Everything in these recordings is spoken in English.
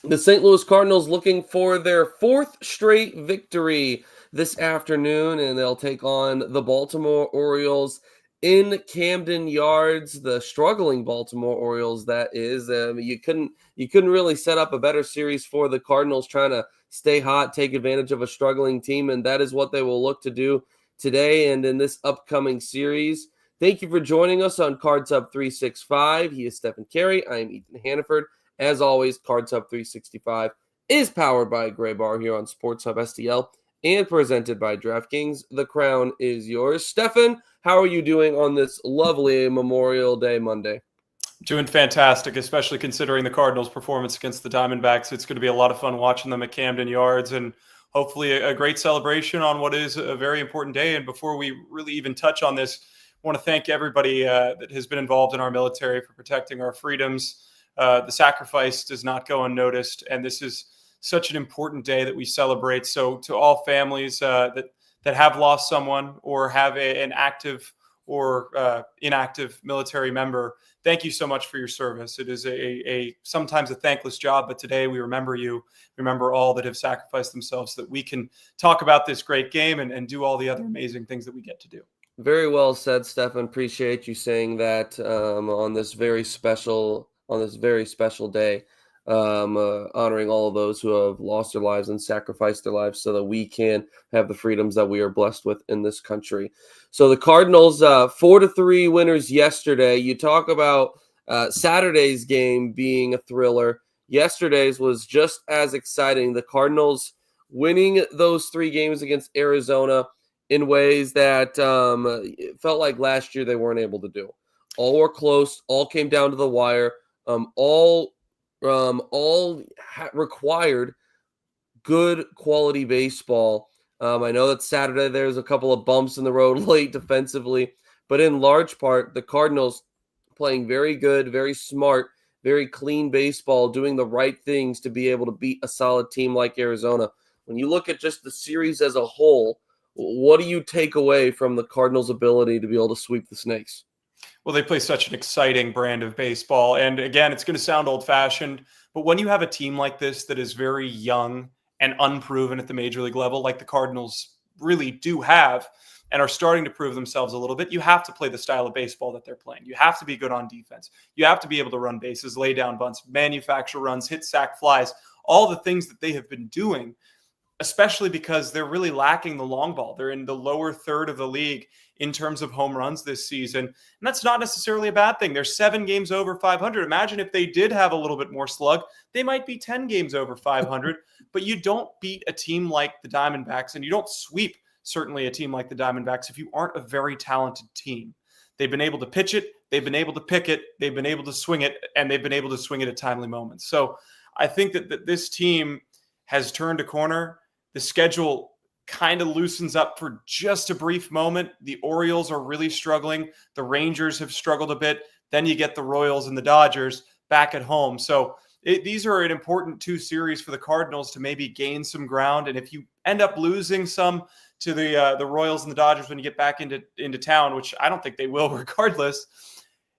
The St. Louis Cardinals looking for their fourth straight victory this afternoon, and they'll take on the Baltimore Orioles in Camden Yards. The struggling Baltimore Orioles, that is. You couldn't really set up a better series for the Cardinals, trying to stay hot, take advantage of a struggling team, and that is what they will look to do today and in this upcoming series. Thank you for joining us on Cards Up 365. He is Stefan Caray. I am Ethan Hannaford. As always, Cards Hub 365 is powered by Gray Bar here on Sports Hub STL and presented by DraftKings. The crown is yours. Stefan, how are you doing on this lovely Memorial Day Monday? Doing fantastic, especially considering the Cardinals' performance against the Diamondbacks. It's going to be a lot of fun watching them at Camden Yards, and hopefully a great celebration on what is a very important day. And before we really even touch on this, I want to thank everybody that has been involved in our military for protecting our freedoms. The sacrifice does not go unnoticed, and this is such an important day that we celebrate. So to all families that have lost someone or have an active or inactive military member, thank you so much for your service. It is a sometimes a thankless job, but today we remember you, remember all that have sacrificed themselves so that we can talk about this great game and do all the other amazing things that we get to do. Very well said, Stefan. Appreciate you saying that on this very special day, honoring all of those who have lost their lives and sacrificed their lives so that we can have the freedoms that we are blessed with in this country. So the Cardinals, 4-3 winners yesterday. You talk about Saturday's game being a thriller. Yesterday's was just as exciting. The Cardinals winning those 3 games against Arizona in ways that it felt like last year they weren't able to do. All were close. All came down to the wire. All required good quality baseball. I know that Saturday there's a couple of bumps in the road late defensively, but in large part, the Cardinals playing very good, very smart, very clean baseball, doing the right things to be able to beat a solid team like Arizona. When you look at just the series as a whole, what do you take away from the Cardinals' ability to be able to sweep the Snakes? Well, they play such an exciting brand of baseball. And again, it's going to sound old-fashioned, but when you have a team like this that is very young and unproven at the major league level, like the Cardinals really do have, and are starting to prove themselves a little bit, you have to play the style of baseball that they're playing. You have to be good on defense. You have to be able to run bases, lay down bunts, manufacture runs, hit sac flies, all the things that they have been doing, especially because they're really lacking the long ball. They're in the lower third of the league in terms of home runs this season. And that's not necessarily a bad thing. They're 7 games over 500. Imagine if they did have a little bit more slug, they might be 10 games over 500, but you don't beat a team like the Diamondbacks, and you don't sweep certainly a team like the Diamondbacks if you aren't a very talented team. They've been able to pitch it, they've been able to pick it, they've been able to swing it, and they've been able to swing it at timely moments. So I think that this team has turned a corner. The schedule kind of loosens up for just a brief moment. The Orioles are really struggling. The Rangers have struggled a bit. Then you get the Royals and the Dodgers back at home. So these are an important 2 series for the Cardinals to maybe gain some ground. And if you end up losing some to the Royals and the Dodgers when you get back into town, which I don't think they will regardless,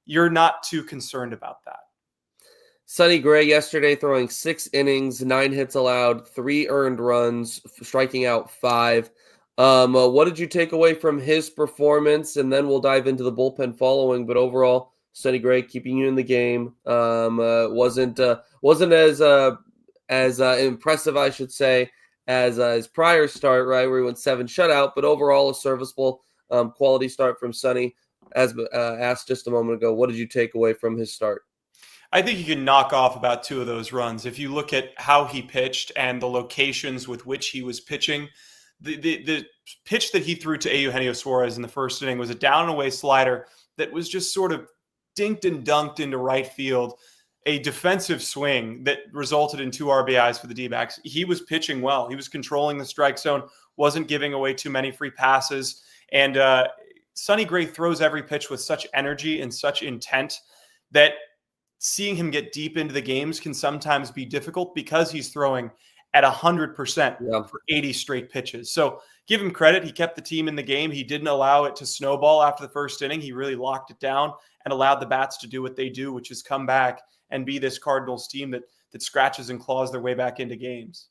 you're not too concerned about that. Sonny Gray yesterday throwing 6 innings, 9 hits allowed, 3 earned runs, striking out 5. What did you take away from his performance? And then we'll dive into the bullpen following. But overall, Sonny Gray keeping you in the game. Wasn't as impressive, I should say, as his prior start, right, where he went 7 shutout. But overall, a serviceable quality start from Sonny. As asked just a moment ago, what did you take away from his start? I think you can knock off about 2 of those runs. If you look at how he pitched and the locations with which he was pitching, the pitch that he threw to Eugenio Suarez in the first inning was a down and away slider that was just sort of dinked and dunked into right field, a defensive swing that resulted in 2 RBIs for the D-backs. He was pitching well. He was controlling the strike zone, wasn't giving away too many free passes. And Sonny Gray throws every pitch with such energy and such intent that seeing him get deep into the games can sometimes be difficult because he's throwing at 100% for 80 straight pitches. So give him credit. He kept the team in the game. He didn't allow it to snowball after the first inning. He really locked it down and allowed the bats to do what they do, which is come back and be this Cardinals team that that scratches and claws their way back into games.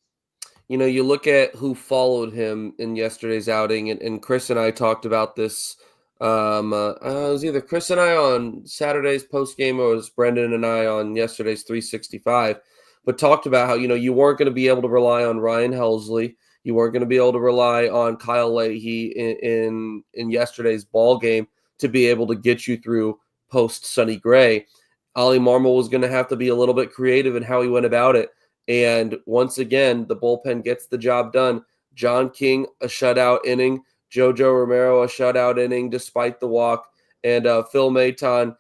You look at who followed him in yesterday's outing, and Chris and I talked about this. It was either Chris and I on Saturday's post game, or it was Brendan and I on yesterday's 365. But talked about how you weren't going to be able to rely on Ryan Helsley, you weren't going to be able to rely on Kyle Leahy in yesterday's ball game to be able to get you through post Sonny Gray. Ollie Marmol was going to have to be a little bit creative in how he went about it. And once again, the bullpen gets the job done. John King, a shutout inning. Jojo Romero, a shutout inning despite the walk. And Phil Maton,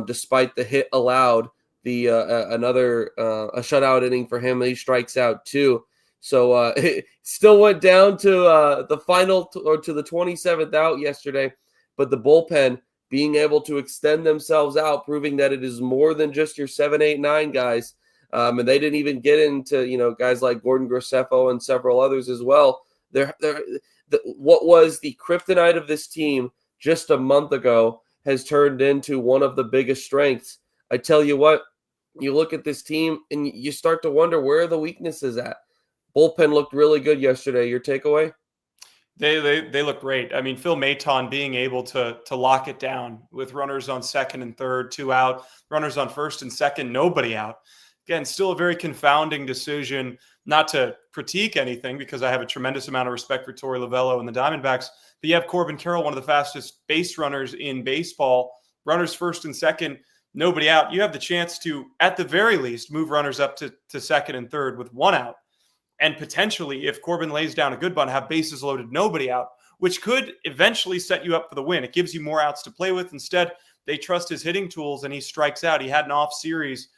despite the hit allowed, another a shutout inning for him. He strikes out too. So it still went down to the final or to the 27th out yesterday. But the bullpen being able to extend themselves out, proving that it is more than just your 7, 8, 9 guys. And they didn't even get into, guys like Gordon Graceffo and several others as well. What was the kryptonite of this team just a month ago has turned into one of the biggest strengths. I tell you what, you look at this team and you start to wonder where are the weaknesses at. Bullpen looked really good yesterday. Your takeaway? They look great. I mean, Phil Maton being able to lock it down with runners on second and third, 2 out, runners on first and second, nobody out. Again, still a very confounding decision, not to critique anything because I have a tremendous amount of respect for Torey Lovullo and the Diamondbacks. But you have Corbin Carroll, one of the fastest base runners in baseball, runners first and second, nobody out. You have the chance to, at the very least, move runners up to second and third with 1 out. And potentially, if Corbin lays down a good bunt, have bases loaded, nobody out, which could eventually set you up for the win. It gives you more outs to play with. Instead, they trust his hitting tools and he strikes out. He had an off series.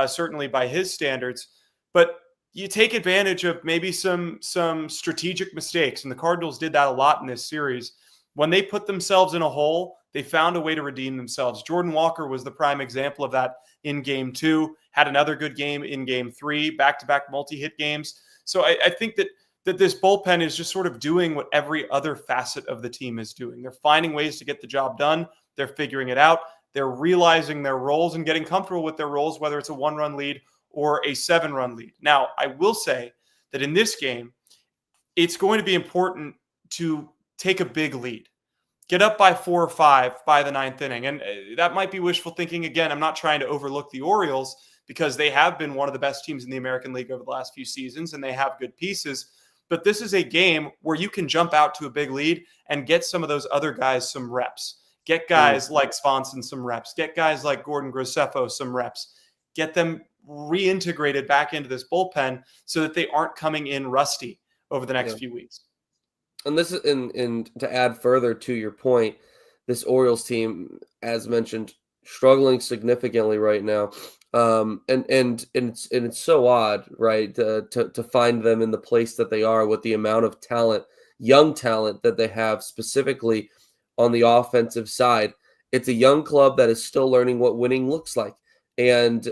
Certainly by his standards, but you take advantage of maybe some strategic mistakes, and the Cardinals did that a lot in this series. When they put themselves in a hole, they found a way to redeem themselves. Jordan Walker was the prime example of that in Game 2, had another good game in Game 3, back-to-back multi-hit games. So I think that this bullpen is just sort of doing what every other facet of the team is doing. They're finding ways to get the job done. They're figuring it out. They're realizing their roles and getting comfortable with their roles, whether it's a 1-run lead or a 7-run lead. Now, I will say that in this game, it's going to be important to take a big lead. Get up by 4 or 5 by the 9th inning. And that might be wishful thinking. Again, I'm not trying to overlook the Orioles because they have been one of the best teams in the American League over the last few seasons, and they have good pieces. But this is a game where you can jump out to a big lead and get some of those other guys some reps. Get guys like Swanson some reps. Get guys like Gordon Graceffo some reps. Get them reintegrated back into this bullpen so that they aren't coming in rusty over the next few weeks. And this is, and to add further to your point, this Orioles team, as mentioned, struggling significantly right now. And it's so odd, right, to find them in the place that they are with the amount of talent, young talent that they have specifically on the offensive side. It's a young club that is still learning what winning looks like. And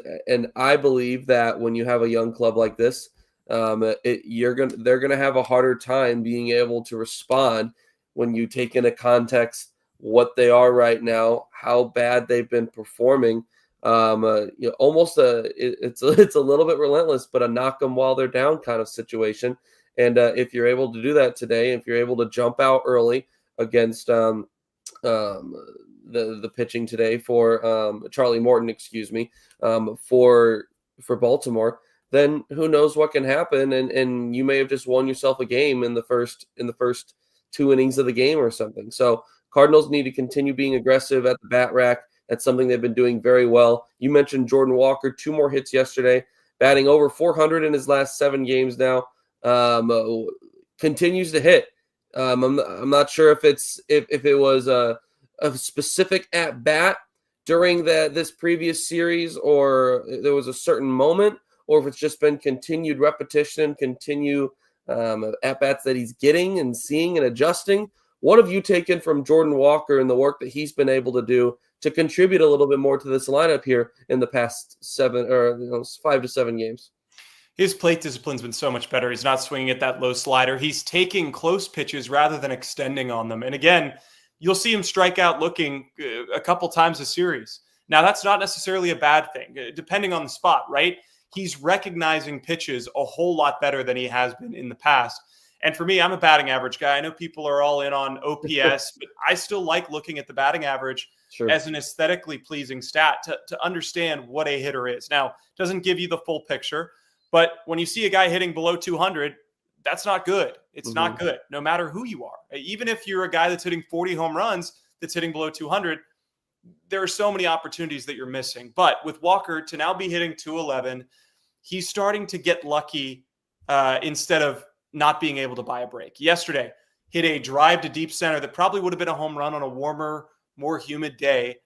I believe that when you have a young club like this, they're going to have a harder time being able to respond when you take into context what they are right now, how bad they've been performing. It's a little bit relentless, but a knock them while they're down kind of situation. And if you're able to do that today, if you're able to jump out early against the pitching today for Charlie Morton, for Baltimore, then who knows what can happen, and you may have just won yourself a game in the first 2 innings of the game or something. So Cardinals need to continue being aggressive at the bat rack. That's something they've been doing very well. You mentioned Jordan Walker, 2 more hits yesterday, batting over 400 in his last 7 games now. Continues to hit. I'm not sure if it was a specific at bat during this previous series, or there was a certain moment, or if it's just been continued repetition, at bats that he's getting and seeing and adjusting. What have you taken from Jordan Walker and the work that he's been able to do to contribute a little bit more to this lineup here in the past 5 to 7 games? His plate discipline's been so much better. He's not swinging at that low slider. He's taking close pitches rather than extending on them. And again, you'll see him strike out looking a couple times a series. Now, that's not necessarily a bad thing, depending on the spot, right? he's recognizing pitches a whole lot better than he has been in the past. And for me, I'm a batting average guy. I know people are all in on OPS, but I still like looking at the batting average Sure. as an aesthetically pleasing stat to understand what a hitter is. Now, it doesn't give you the full picture, but when you see a guy hitting below 200, that's not good. It's not good, no matter who you are. Even if you're a guy that's hitting 40 home runs, that's hitting below 200, there are so many opportunities that you're missing. But with Walker to now be hitting 211, he's starting to get lucky instead of not being able to buy a break. Yesterday, hit a drive to deep center that probably would have been a home run on a warmer, more humid day,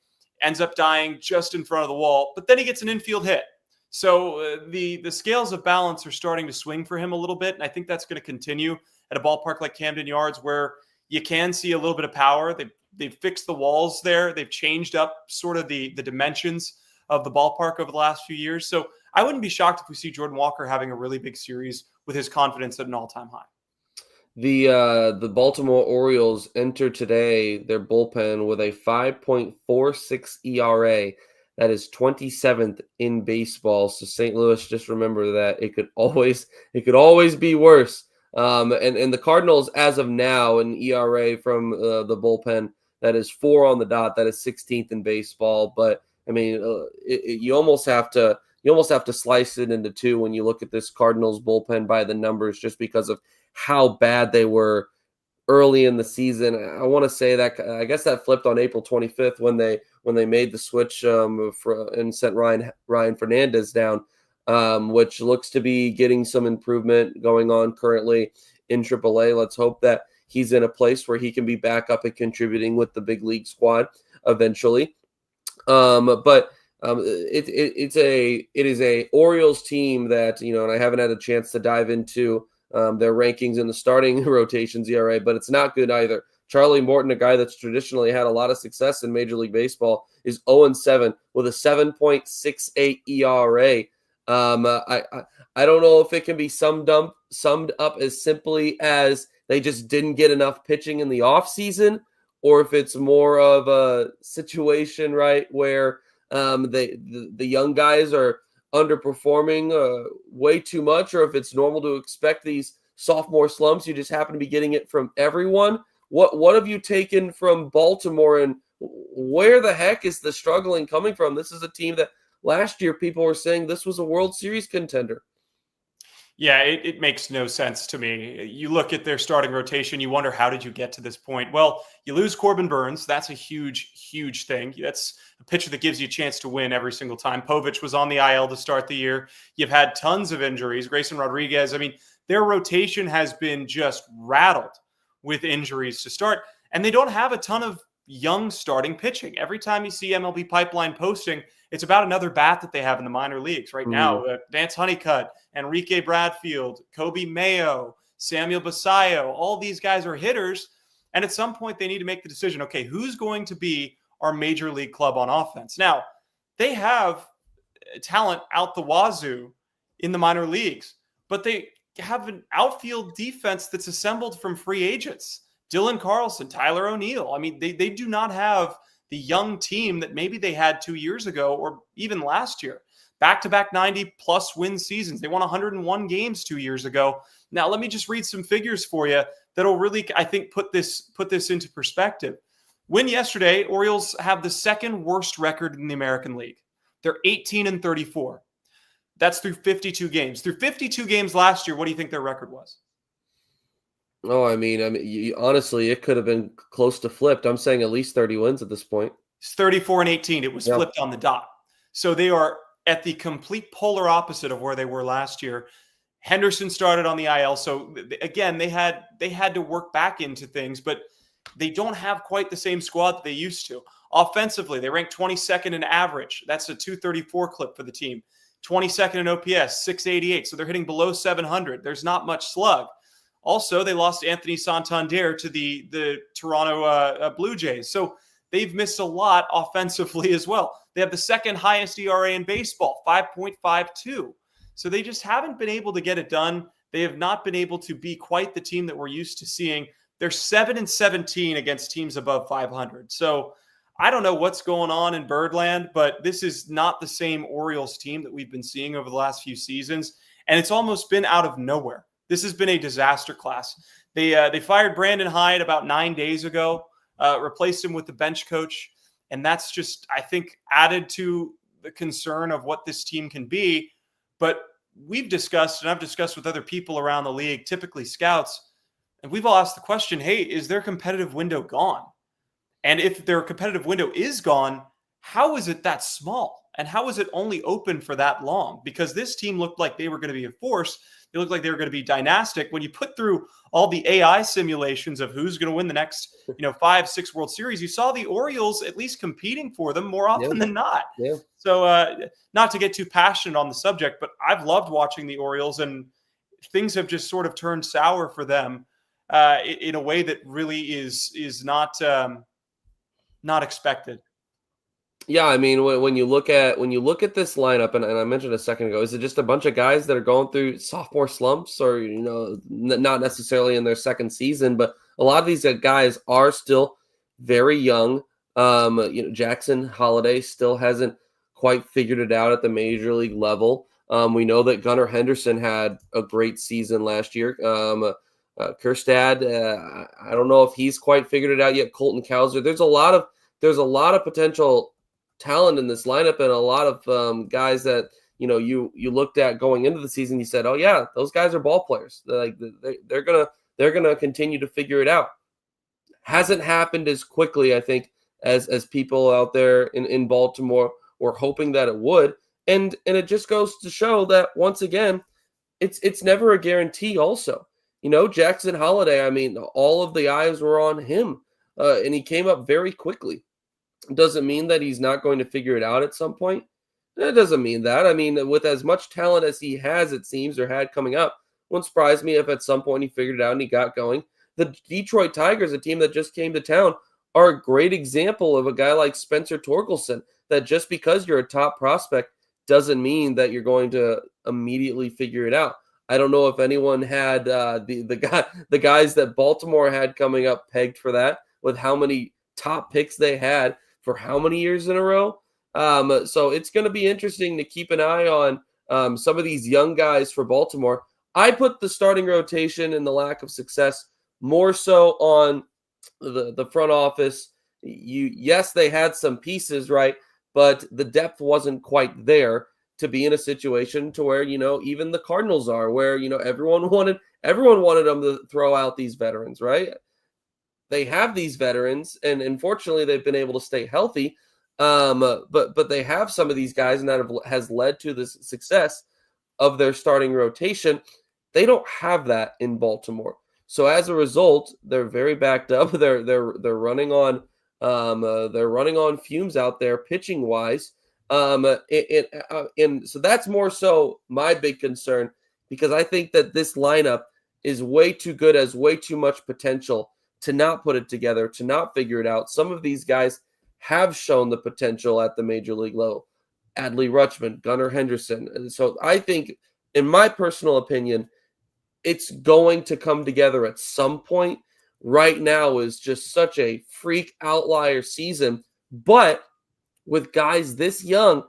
ends up dying just in front of the wall, but then he gets an infield hit. So the scales of balance are starting to swing for him a little bit, and I think that's going to continue at a ballpark like Camden Yards where you can see a little bit of power. They've fixed the walls there. They've changed up sort of the dimensions of the ballpark over the last few years. So I wouldn't be shocked if we see Jordan Walker having a really big series with his confidence at an all-time high. The Baltimore Orioles enter today their bullpen with a 5.46 ERA. That is 27th in baseball. So St. Louis, just remember that it could always be worse. And the Cardinals, as of now, an ERA from the bullpen that is 4 on the dot. That is 16th in baseball. But I mean, you almost have to slice it into two when you look at this Cardinals bullpen by the numbers, just because of how bad they were early in the season. I want to say that I guess that flipped on April 25th when they made the switch and sent Ryan Fernandez down, which looks to be getting some improvement going on currently in AAA. Let's hope that he's in a place where he can be back up and contributing with the big league squad eventually. But it is a Orioles team that, and I haven't had a chance to dive into their rankings in the starting rotations ERA, but it's not good either. Charlie Morton, a guy that's traditionally had a lot of success in Major League Baseball, is 0-7 with a 7.68 ERA. I don't know if it can be summed up as simply as they just didn't get enough pitching in the offseason, or if it's more of a situation, right, where the young guys are underperforming way too much, or if it's normal to expect these sophomore slumps. You just happen to be getting it from everyone. What have you taken from Baltimore, and where the heck is the struggling coming from? This is a team that last year people were saying this was a World Series contender. Yeah, it makes no sense to me. You look at their starting rotation, you wonder, how did you get to this point? Well, you lose Corbin Burns. That's a huge, huge thing. That's a pitcher that gives you a chance to win every single time. Povich was on the IL to start the year. You've had tons of injuries. Grayson Rodriguez, I mean, their rotation has been just rattled with injuries to start, and they don't have a ton of young starting pitching. Every time you see MLB Pipeline posting, it's about another bat that they have in the minor leagues right now. Vance Honeycutt, Enrique Bradfield, Kobe Mayo, Samuel Basayo, all these guys are hitters. And at some point they need to make the decision, okay, who's going to be our major league club on offense? Now, they have talent out the wazoo in the minor leagues, but they have an outfield defense that's assembled from free agents. Dylan Carlson, Tyler O'Neill. I mean, they do not have the young team that maybe they had 2 years ago or even last year. Back-to-back 90-plus win seasons. They won 101 games 2 years ago. Now, let me just read some figures for you that'll really, I think, put this into perspective. Win yesterday, Orioles have the second worst record in the American League. They're 18-34. That's through 52 games. Through 52 games last year, what do you think their record was? Oh, I mean, honestly, it could have been close to flipped. I'm saying at least 30 wins at this point. It's 34-18. It was flipped on the dot. So they are at the complete polar opposite of where they were last year. Henderson started on the IL. So again, they had to work back into things, but they don't have quite the same squad that they used to. Offensively, they ranked 22nd in average. That's a 234 clip for the team. 22nd in OPS, 688. So they're hitting below 700. There's not much slug. Also, they lost Anthony Santander to the Toronto Blue Jays. So they've missed a lot offensively as well. They have the second highest ERA in baseball, 5.52. So they just haven't been able to get it done. They have not been able to be quite the team that we're used to seeing. They're 7-17 against teams above 500. So I don't know what's going on in Birdland, but this is not the same Orioles team that we've been seeing over the last few seasons, and it's almost been out of nowhere. This has been a disaster class. They fired Brandon Hyde about 9 days ago, replaced him with the bench coach, and that's just, I think, added to the concern of what this team can be. But we've discussed, and I've discussed with other people around the league, typically scouts, and we've all asked the question, hey, is their competitive window gone? And if their competitive window is gone, how is it that small? And how is it only open for that long? Because this team looked like they were going to be a force. They looked like they were going to be dynastic. When you put through all the AI simulations of who's going to win the next, 5-6 World Series, you saw the Orioles at least competing for them more often than not. Yeah. So not to get too passionate on the subject, but I've loved watching the Orioles, and things have just sort of turned sour for them in a way that really is not expected. Yeah, I mean, when you look at this lineup, and I mentioned a second ago, is it just a bunch of guys that are going through sophomore slumps, or not necessarily in their second season, but a lot of these guys are still very young. Jackson Holiday still hasn't quite figured it out at the major league level. We know that Gunnar Henderson had a great season last year. Kjerstad, I don't know if he's quite figured it out yet. Colton Cowser, there's a lot of potential talent in this lineup, and a lot of guys that you looked at going into the season. You said, "Oh yeah, those guys are ball players. They're gonna continue to figure it out." Hasn't happened as quickly, I think, as people out there in Baltimore were hoping that it would, and it just goes to show that once again, it's never a guarantee. Also, Jackson Holiday. I mean, all of the eyes were on him, and he came up very quickly. Doesn't mean that he's not going to figure it out at some point. It doesn't mean that. I mean, with as much talent as he has, it seems, or had coming up, wouldn't surprise me if at some point he figured it out and he got going. The Detroit Tigers, a team that just came to town, are a great example of a guy like Spencer Torkelson, that just because you're a top prospect doesn't mean that you're going to immediately figure it out. I don't know if anyone had the guys that Baltimore had coming up pegged for that, with how many top picks they had for how many years in a row. So it's going to be interesting to keep an eye on some of these young guys for Baltimore. I put the starting rotation and the lack of success more so on the front office. Yes, they had some pieces, right? But the depth wasn't quite there to be in a situation to where, even the Cardinals are, where, everyone wanted them to throw out these veterans, right? They have these veterans, and unfortunately, they've been able to stay healthy. But they have some of these guys, and that has led to the success of their starting rotation. They don't have that in Baltimore, so as a result, they're very backed up. They're running on fumes out there, pitching wise. And so that's more so my big concern, because I think that this lineup is way too good, has way too much potential to not put it together, to not figure it out. Some of these guys have shown the potential at the major league level. Adley Rutschman, Gunnar Henderson. And so I think, in my personal opinion, it's going to come together at some point. Right now is just such a freak outlier season, but with guys this young,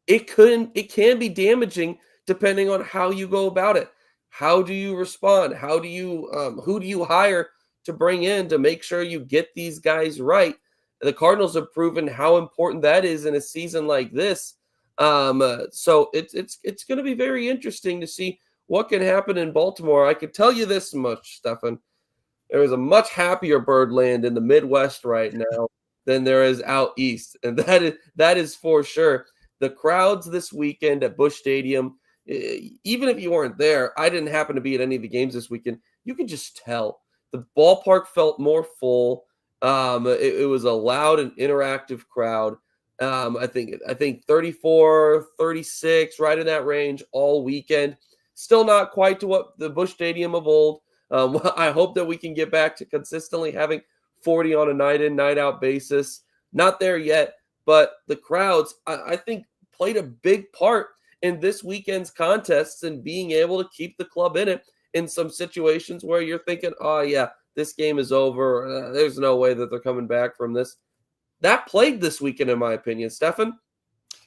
it can be damaging depending on how you go about it. How do you respond? How do you who do you hire to bring in to make sure you get these guys right? The Cardinals have proven how important that is in a season like this. So it's going to be very interesting to see what can happen in Baltimore. I can tell you this much, Stefan. There is a much happier Birdland in the Midwest right now than there is out east, and that is for sure. The crowds this weekend at Busch Stadium, even if you weren't there, I didn't happen to be at any of the games this weekend. You can just tell the ballpark felt more full. It was a loud and interactive crowd. I think 34, 36, right in that range all weekend. Still not quite to what the Busch Stadium of old. I hope that we can get back to consistently having 40 on a night in, night out basis. Not there yet, but the crowds, I think, played a big part in this weekend's contests and being able to keep the club in it in some situations where you're thinking, oh yeah, this game is over. There's no way that they're coming back from this. that played this weekend, in my opinion. Stefan?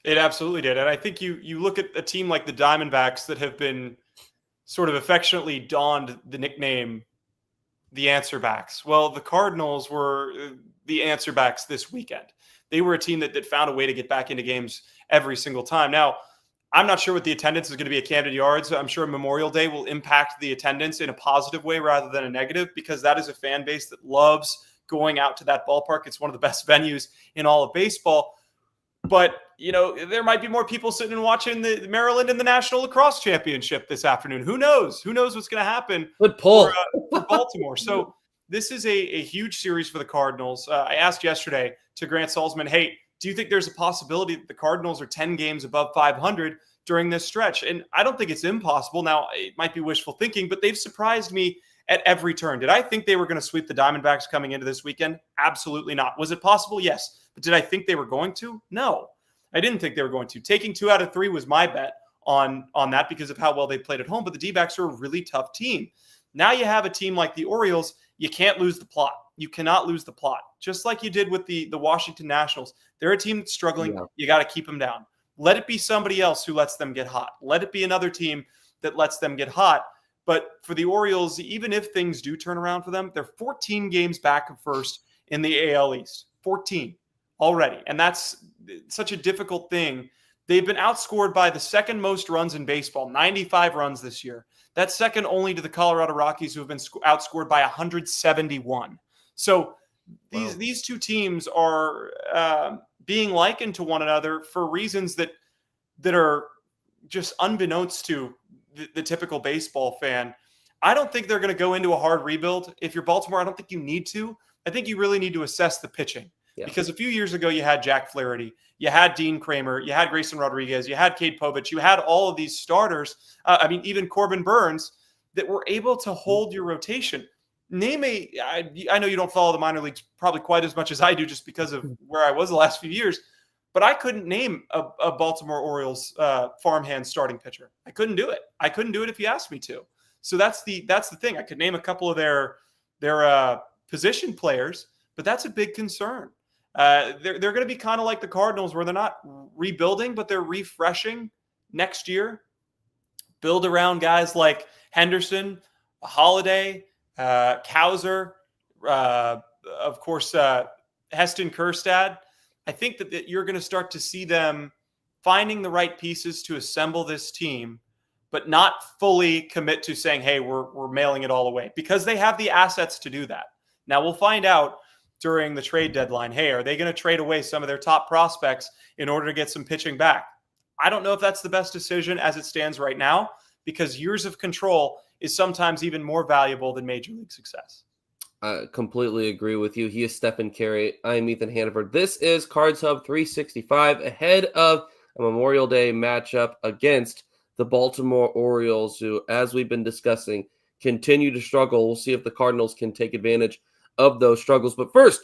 It absolutely did. And I think you look at a team like the Diamondbacks that have been sort of affectionately donned the nickname the answer backs. Well, the Cardinals were the answer backs this weekend. They were a team that found a way to get back into games every single time. Now, I'm not sure what the attendance is going to be at Camden Yards. I'm sure Memorial Day will impact the attendance in a positive way rather than a negative, because that is a fan base that loves going out to that ballpark. It's one of the best venues in all of baseball. But, there might be more people sitting and watching the Maryland and the National Lacrosse Championship this afternoon. Who knows? Who knows what's going to happen Good pull. for Baltimore. So this is a huge series for the Cardinals. I asked yesterday to Grant Salzman, hey, do you think there's a possibility that the Cardinals are 10 games above 500 during this stretch? And I don't think it's impossible. Now, it might be wishful thinking, but they've surprised me at every turn. Did I think they were going to sweep the Diamondbacks coming into this weekend? Absolutely not. Was it possible? Yes. But did I think they were going to? No. I didn't think they were going to. Taking 2 out of 3 was my bet on that because of how well they played at home. But the D-backs are a really tough team. Now you have a team like the Orioles. You can't lose the plot. You cannot lose the plot. Just like you did with the Washington Nationals. They're a team that's struggling. Yeah. You got to keep them down. Let it be somebody else who lets them get hot. Let it be another team that lets them get hot. But for the Orioles, even if things do turn around for them, they're 14 games back of first in the AL East. 14 already. And that's such a difficult thing. They've been outscored by the second most runs in baseball, 95 runs this year. That's second only to the Colorado Rockies, who have been outscored by 171. So these two teams are being likened to one another for reasons that are just unbeknownst to the typical baseball fan. I don't think they're going to go into a hard rebuild. If you're Baltimore, I don't think you need to. I think you really need to assess the pitching. Yeah. Because a few years ago, you had Jack Flaherty, you had Dean Kramer, you had Grayson Rodriguez, you had Cade Povich, you had all of these starters. Even Corbin Burns, that were able to hold your rotation. I know you don't follow the minor leagues probably quite as much as I do just because of where I was the last few years, but I couldn't name a Baltimore Orioles farmhand starting pitcher. I couldn't do it. I couldn't do it if you asked me to. So that's the thing. I could name a couple of their position players, but that's a big concern. They're going to be kind of like the Cardinals, where they're not rebuilding, but they're refreshing next year. Build around guys like Henderson, Holiday, Kauser, of course, Heston Kjerstad. I think that you're going to start to see them finding the right pieces to assemble this team, but not fully commit to saying, hey, we're mailing it all away, because they have the assets to do that. Now we'll find out during the trade deadline, hey, are they going to trade away some of their top prospects in order to get some pitching back? I don't know if that's the best decision as it stands right now, because years of control is sometimes even more valuable than major league success. I completely agree with you. He is Stefan Caray. I'm Ethan Hannaford. This is Cards Hub 365 ahead of a Memorial Day matchup against the Baltimore Orioles, who, as we've been discussing, continue to struggle. We'll see if the Cardinals can take advantage of those struggles. But first,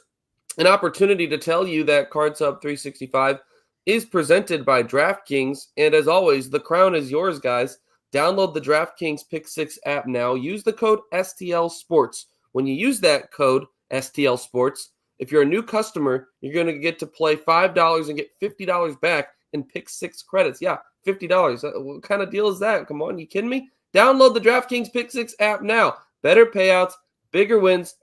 an opportunity to tell you that Cards Hub 365 is presented by DraftKings. And as always, the crown is yours, guys. Download the DraftKings Pick 6 app now. Use the code STL Sports. When you use that code STL Sports, if you're a new customer, you're going to get to play $5 and get $50 back in Pick 6 credits. Yeah, $50. What kind of deal is that? Come on, you kidding me? Download the DraftKings Pick 6 app now. Better payouts, bigger wins,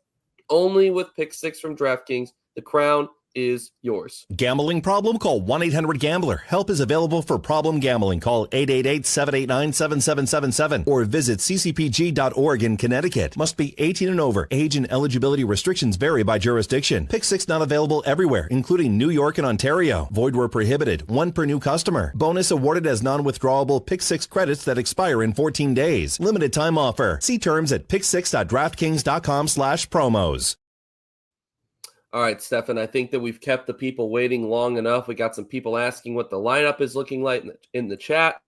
only with Pick 6 from DraftKings. The crown is yours. Gambling problem? Call 1-800-GAMBLER. Help is available for problem gambling. Call 888-789-7777 or visit ccpg.org in Connecticut. Must be 18 and over. Age and eligibility restrictions vary by jurisdiction. Pick 6 not available everywhere, including New York and Ontario. Void where prohibited. One per new customer. Bonus awarded as non-withdrawable Pick 6 credits that expire in 14 days. Limited time offer. See terms at pick6.draftkings.com/promos. All right, Stefan, I think that we've kept the people waiting long enough. We got some people asking what the lineup is looking like in the chat.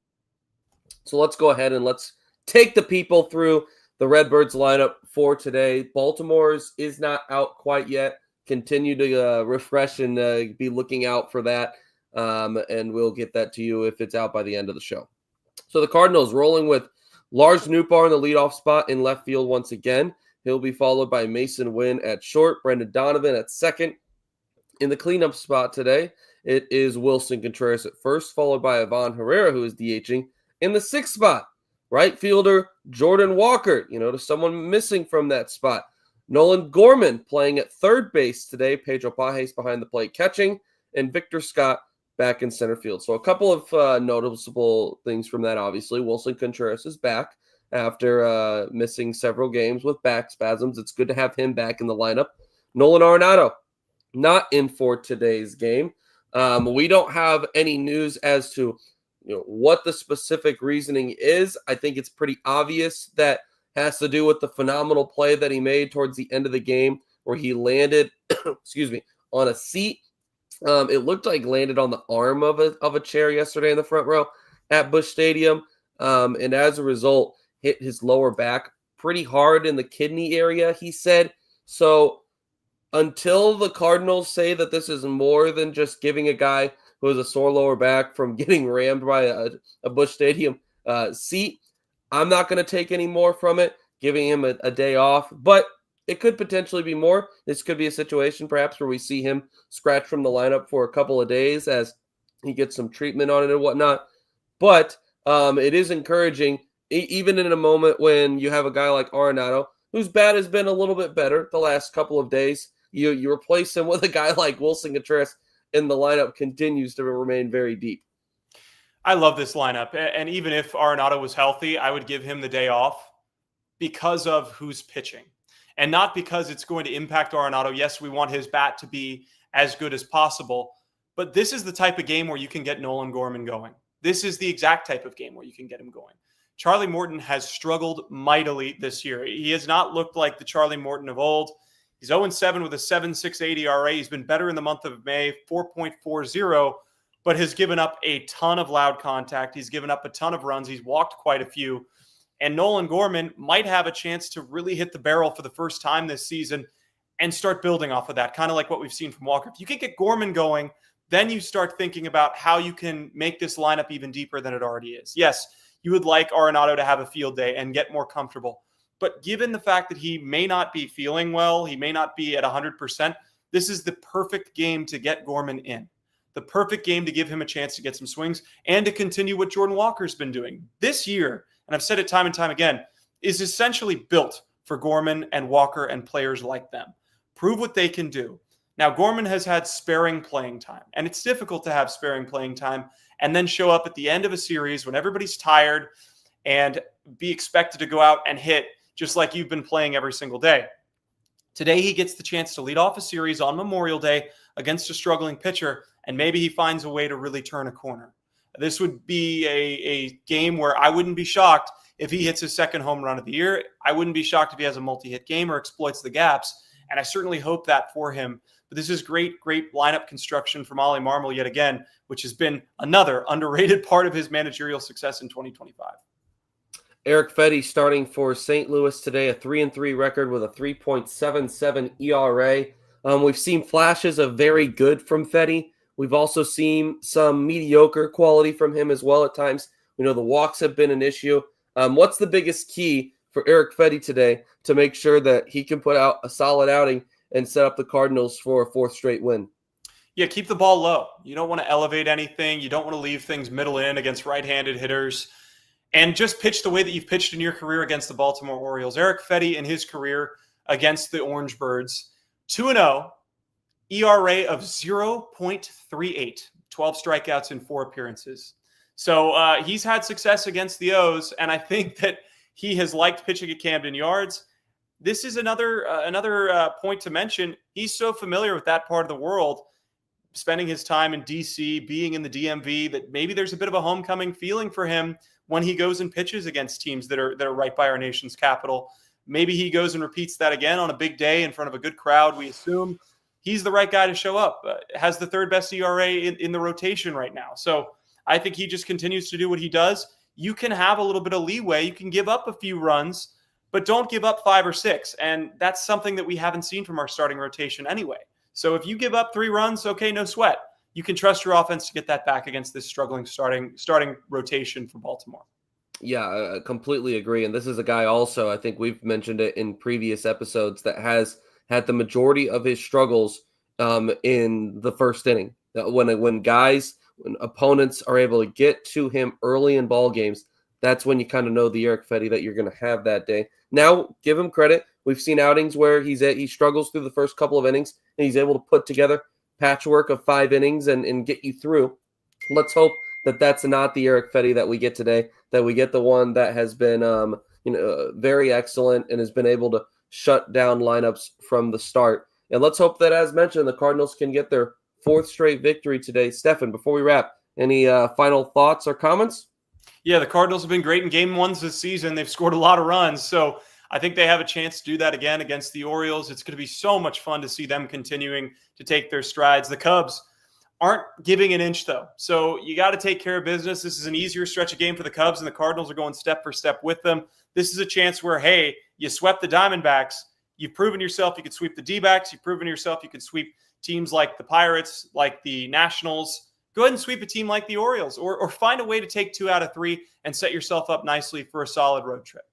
So let's go ahead and let's take the people through the Redbirds lineup for today. Baltimore's is not out quite yet. Continue to refresh and be looking out for that, and we'll get that to you if it's out by the end of the show. So the Cardinals rolling with Lars Nootbaar in the leadoff spot in left field once again. He'll be followed by Mason Wynn at short, Brendan Donovan at second, In the cleanup spot today, it is Wilson Contreras at first, followed by Ivan Herrera, who is DHing. In the sixth spot, right fielder Jordan Walker, to someone missing from that spot. Nolan Gorman playing at third base today. Pedro Pajes behind the plate catching, and Victor Scott back in center field. So a couple of noticeable things from that, obviously. Wilson Contreras is back after missing several games with back spasms. It's good to have him back in the lineup. Nolan Arenado not in for today's game. We don't have any news as to what the specific reasoning is. I think it's pretty obvious that has to do with the phenomenal play that he made towards the end of the game where he landed, on a seat. It looked like landed on the arm of a chair yesterday in the front row at Busch Stadium. And as a result, hit his lower back pretty hard in the kidney area, he said. So until the Cardinals say that this is more than just giving a guy who has a sore lower back from getting rammed by a Busch Stadium seat, I'm not going to take any more from it, giving him a day off. But it could potentially be more. This could be a situation perhaps where we see him scratch from the lineup for a couple of days as he gets some treatment on it and whatnot. But it is encouraging, even in a moment when you have a guy like Arenado, whose bat has been a little bit better the last couple of days. You replace him with a guy like Wilson Contreras, and the lineup continues to remain very deep. I love this lineup. And even if Arenado was healthy, I would give him the day off because of who's pitching. And not because it's going to impact Arenado. Yes, we want his bat to be as good as possible. But this is the type of game where you can get Nolan Gorman going. This is the exact type of game where you can get him going. Charlie Morton has struggled mightily this year. He has not looked like the Charlie Morton of old. He's 0-7 with a 7.68 ERA. He's been better in the month of May, 4.40, but has given up a ton of loud contact. He's given up a ton of runs. He's walked quite a few. And Nolan Gorman might have a chance to really hit the barrel for the first time this season and start building off of that, kind of like what we've seen from Walker. If you can get Gorman going, then you start thinking about how you can make this lineup even deeper than it already is. Yes, you would like Arenado to have a field day and get more comfortable. But given the fact that he may not be feeling well, he may not be at 100%, this is the perfect game to get Gorman in. The perfect game to give him a chance to get some swings and to continue what Jordan Walker's been doing. This year, and I've said it time and time again, is essentially built for Gorman and Walker and players like them. Prove what they can do. Now, Gorman has had sparing playing time, and it's difficult to have sparing playing time and then show up at the end of a series when everybody's tired and be expected to go out and hit just like you've been playing every single day. Today, he gets the chance to lead off a series on Memorial Day against a struggling pitcher, and maybe he finds a way to really turn a corner. This would be a game where I wouldn't be shocked if he hits his second home run of the year. I wouldn't be shocked if he has a multi-hit game or exploits the gaps, and I certainly hope that for him. But this is great lineup construction from Ollie Marmol yet again, which has been another underrated part of his managerial success in 2025. Eric Fedde starting for St. Louis today, a 3-3 record with a 3.77 ERA. We've seen flashes of very good from Fedde. We've also seen some mediocre quality from him as well at times. We know the walks have been an issue. What's the biggest key for Eric Fedde today to make sure that he can put out a solid outing and set up the Cardinals for a fourth straight win? Yeah, keep the ball low. You don't want to elevate anything. You don't want to leave things middle in against right-handed hitters. And just pitch the way that you've pitched in your career against the Baltimore Orioles. Eric Fedde in his career against the Orange Birds, 2-0, ERA of 0.38, 12 strikeouts in 4 appearances. So he's had success against the O's, and I think that he has liked pitching at Camden Yards. This is another point to mention. He's so familiar with that part of the world, spending his time in D.C., being in the DMV, that maybe there's a bit of a homecoming feeling for him when he goes and pitches against teams that are right by our nation's capital. Maybe he goes and repeats that again on a big day in front of a good crowd. We assume he's the right guy to show up. Has the third best ERA in the rotation right now. So I think he just continues to do what he does. You can have a little bit of leeway. You can give up a few runs, but don't give up 5 or 6. And that's something that we haven't seen from our starting rotation anyway. So if you give up 3 runs, okay, no sweat. You can trust your offense to get that back against this struggling starting rotation for Baltimore. Yeah, I completely agree. And this is a guy also, I think we've mentioned it in previous episodes, that has had the majority of his struggles in the first inning. When opponents are able to get to him early in ball games, that's when you kind of know the Eric Fetty that you're going to have that day. Now, give him credit. We've seen outings where he struggles through the first couple of innings, and he's able to put together patchwork of 5 innings and get you through. Let's hope that that's not the Eric Fetty that we get today, that we get the one that has been very excellent and has been able to shut down lineups from the start. And let's hope that, as mentioned, the Cardinals can get their 4th straight victory today. Stefan, before we wrap, any final thoughts or comments? Yeah, the Cardinals have been great in game ones this season. They've scored a lot of runs. So I think they have a chance to do that again against the Orioles. It's going to be so much fun to see them continuing to take their strides. The Cubs aren't giving an inch, though. So you got to take care of business. This is an easier stretch of game for the Cubs, and the Cardinals are going step for step with them. This is a chance where, hey, you swept the Diamondbacks. You've proven yourself you could sweep the D-backs. You've proven yourself you could sweep teams like the Pirates, like the Nationals. Go ahead and sweep a team like the Orioles, or find a way to take 2 out of 3 and set yourself up nicely for a solid road trip.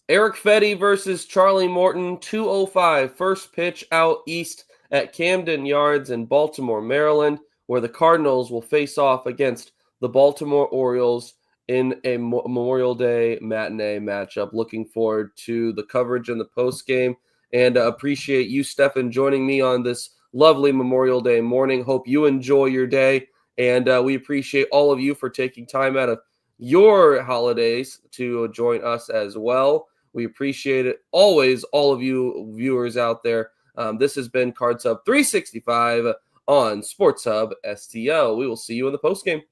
Eric Fetty versus Charlie Morton, 2:05, first pitch out east at Camden Yards in Baltimore, Maryland, where the Cardinals will face off against the Baltimore Orioles in a Memorial Day matinee matchup. Looking forward to the coverage in the postgame, and appreciate you, Stefan, joining me on this lovely Memorial Day morning. Hope you enjoy your day, and we appreciate all of you for taking time out of your holidays to join us as well. We appreciate it always, all of you viewers out there. This has been Cards Hub 365 on Sports Hub STL. We will see you in the postgame.